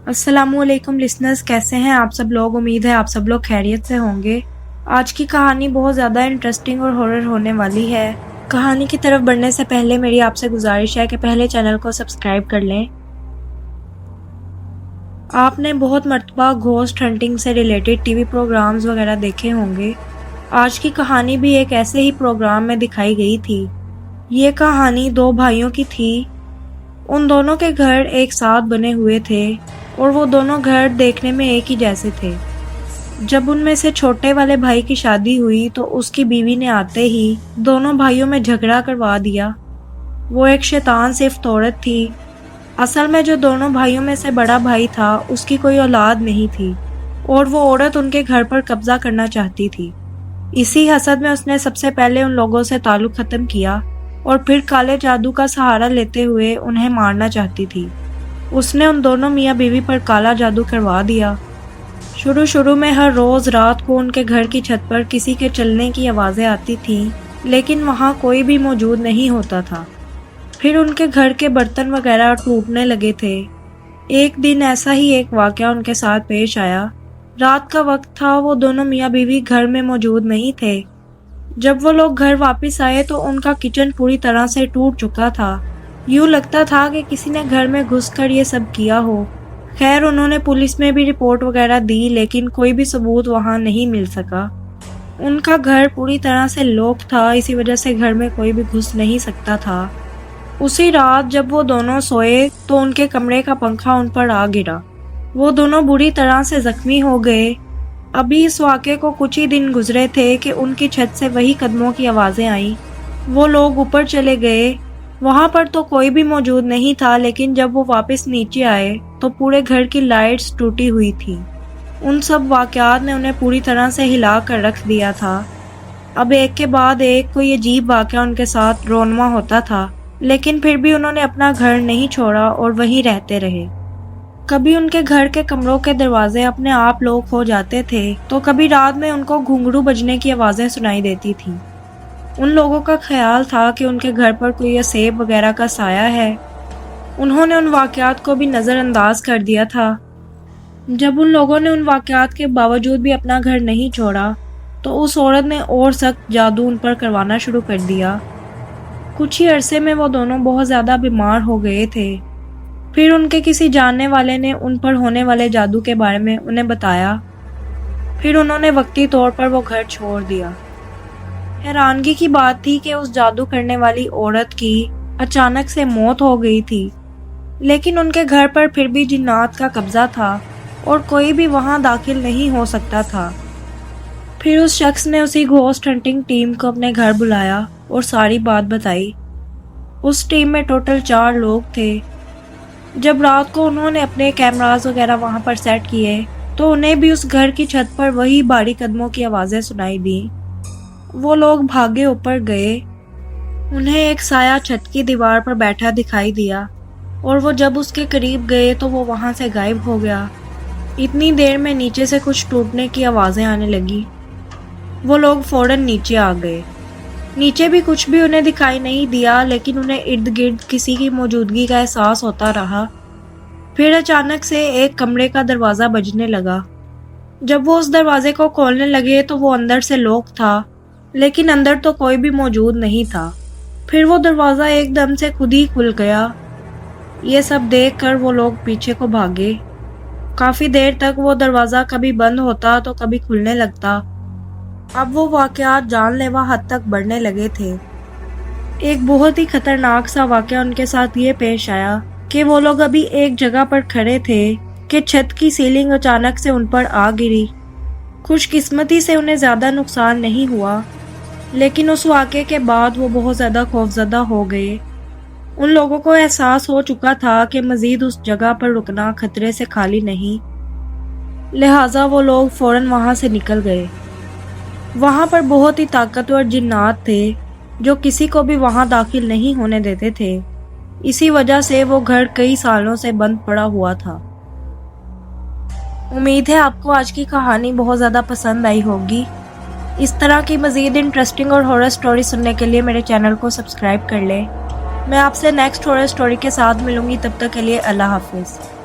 अस्सलाम वालेकुम लिसनर्स, कैसे हैं आप सब लोग। उम्मीद है आप सब लोग खैरियत से होंगे। आज की कहानी बहुत ज़्यादा इंटरेस्टिंग और हॉरर होने वाली है। कहानी की तरफ बढ़ने से पहले मेरी आपसे गुजारिश है कि पहले चैनल को सब्सक्राइब कर लें। आपने बहुत मर्तबा घोस्ट हंटिंग से रिलेटेड टीवी प्रोग्राम्स वगैरह देखे होंगे। आज की कहानी भी एक ऐसे ही प्रोग्राम में दिखाई गई थी। ये कहानी दो भाइयों की थी। उन दोनों के घर एक साथ बने हुए थे और वो दोनों घर देखने में एक ही जैसे थे। जब उनमें से छोटे वाले भाई की शादी हुई तो उसकी बीवी ने आते ही दोनों भाइयों में झगड़ा करवा दिया। वो एक शैतान सिफ्त औरत थी। असल में जो दोनों भाइयों में से बड़ा भाई था उसकी कोई औलाद नहीं थी और वो औरत उनके घर पर कब्जा करना चाहती थी। इसी हसद में उसने सबसे पहले उन लोगों से ताल्लुक ख़त्म किया और फिर काले जादू का सहारा लेते हुए उन्हें मारना चाहती थी। उसने उन दोनों मियाँ बीवी पर काला जादू करवा दिया। शुरू में हर रोज़ रात को उनके घर की छत पर किसी के चलने की आवाज़ें आती थीं, लेकिन वहाँ कोई भी मौजूद नहीं होता था। फिर उनके घर के बर्तन वगैरह टूटने लगे थे। एक दिन ऐसा ही एक वाक़या उनके साथ पेश आया। रात का वक्त था, वो दोनों मियाँ बीवी घर में मौजूद नहीं थे। जब वो लोग घर वापस आए तो उनका किचन पूरी तरह से टूट चुका था। यूँ लगता था कि किसी ने घर में घुसकर ये सब किया हो। खैर, उन्होंने पुलिस में भी रिपोर्ट वगैरह दी, लेकिन कोई भी सबूत वहाँ नहीं मिल सका। उनका घर पूरी तरह से लॉक था, इसी वजह से घर में कोई भी घुस नहीं सकता था। उसी रात जब वो दोनों सोए तो उनके कमरे का पंखा उन पर आ गिरा। वो दोनों बुरी तरह से जख्मी हो गए। अभी इस वाक़े को कुछ ही दिन गुजरे थे कि उनकी छत से वही कदमों की आवाज़ें आईं। वो लोग ऊपर चले गए। वहाँ पर तो कोई भी मौजूद नहीं था, लेकिन जब वो वापस नीचे आए तो पूरे घर की लाइट्स टूटी हुई थी। उन सब वाक़यात ने उन्हें पूरी तरह से हिला कर रख दिया था। अब एक के बाद एक कोई अजीब वाक़या उनके साथ रोनमा होता था, लेकिन फिर भी उन्होंने अपना घर नहीं छोड़ा और वहीं रहते रहे। कभी उनके घर के कमरों के दरवाजे अपने आप लॉक हो जाते थे तो कभी रात में उनको घुंघरू बजने की आवाज़ें सुनाई देती थीं। उन लोगों का ख्याल था कि उनके घर पर कोई असेब वगैरह का साया है। उन्होंने उन वाक़यात को भी नज़रअंदाज कर दिया था। जब उन लोगों ने उन वाक़यात के बावजूद भी अपना घर नहीं छोड़ा तो उस औरत ने और सख्त जादू उन पर करवाना शुरू कर दिया। कुछ ही अरसे में वो दोनों बहुत ज़्यादा बीमार हो गए थे। फिर उनके किसी जानने वाले ने उन पर होने वाले जादू के बारे में उन्हें बताया। फिर उन्होंने वक्ती तौर पर वो घर छोड़ दिया। हैरानगी की बात थी कि उस जादू करने वाली औरत की अचानक से मौत हो गई थी, लेकिन उनके घर पर फिर भी जिन्नात का कब्जा था और कोई भी वहां दाखिल नहीं हो सकता था। फिर उस शख्स ने उसी घोस्ट हंटिंग टीम को अपने घर बुलाया और सारी बात बताई। उस टीम में टोटल 4 लोग थे। जब रात को उन्होंने अपने कैमरास वगैरह वहां पर सेट किए तो उन्हें भी उस घर की छत पर वही भारी कदमों की आवाज़ें सुनाई दी। वो लोग भागे ऊपर गए। उन्हें एक साया छत की दीवार पर बैठा दिखाई दिया और वो जब उसके करीब गए तो वो वहां से गायब हो गया। इतनी देर में नीचे से कुछ टूटने की आवाज़ें आने लगी। वो लोग फौरन नीचे आ गए। नीचे भी कुछ भी उन्हें दिखाई नहीं दिया, लेकिन उन्हें इर्द गिर्द किसी की मौजूदगी का एहसास होता रहा। फिर अचानक से एक कमरे का दरवाज़ा बजने लगा। जब वो उस दरवाजे को खोलने लगे तो वो अंदर से लॉक था, लेकिन अंदर तो कोई भी मौजूद नहीं था। फिर वो दरवाज़ा एकदम से खुद ही खुल गया। ये सब देखकर वो लोग पीछे को भागे। काफ़ी देर तक वो दरवाज़ा कभी बंद होता तो कभी खुलने लगता। अब वो वाक़यात जानलेवा हद तक बढ़ने लगे थे। एक बहुत ही खतरनाक सा वाक़या उनके साथ ये पेश आया कि वो लोग अभी एक जगह पर खड़े थे कि छत की सीलिंग अचानक से उन पर आ गिरी। खुशकिस्मती से उन्हें ज़्यादा नुकसान नहीं हुआ, लेकिन उस वाक़े के बाद वो बहुत ज़्यादा खौफज़दा हो गए। उन लोगों को एहसास हो चुका था कि मज़ीद उस जगह पर रुकना खतरे से खाली नहीं, लिहाजा वो लोग फ़ौरन वहाँ से निकल गए। वहाँ पर बहुत ही ताकतवर जिन्नात थे जो किसी को भी वहाँ दाखिल नहीं होने देते थे। इसी वजह से वो घर कई सालों से बंद पड़ा हुआ था। उम्मीद है आपको आज की कहानी बहुत ज़्यादा पसंद आई होगी। इस तरह की मज़ीद इंटरेस्टिंग और हॉरर स्टोरी सुनने के लिए मेरे चैनल को सब्सक्राइब कर लें। मैं आपसे नेक्स्ट हॉरर स्टोरी के साथ मिलूंगी। तब तक के लिए अल्लाह हाफिज़।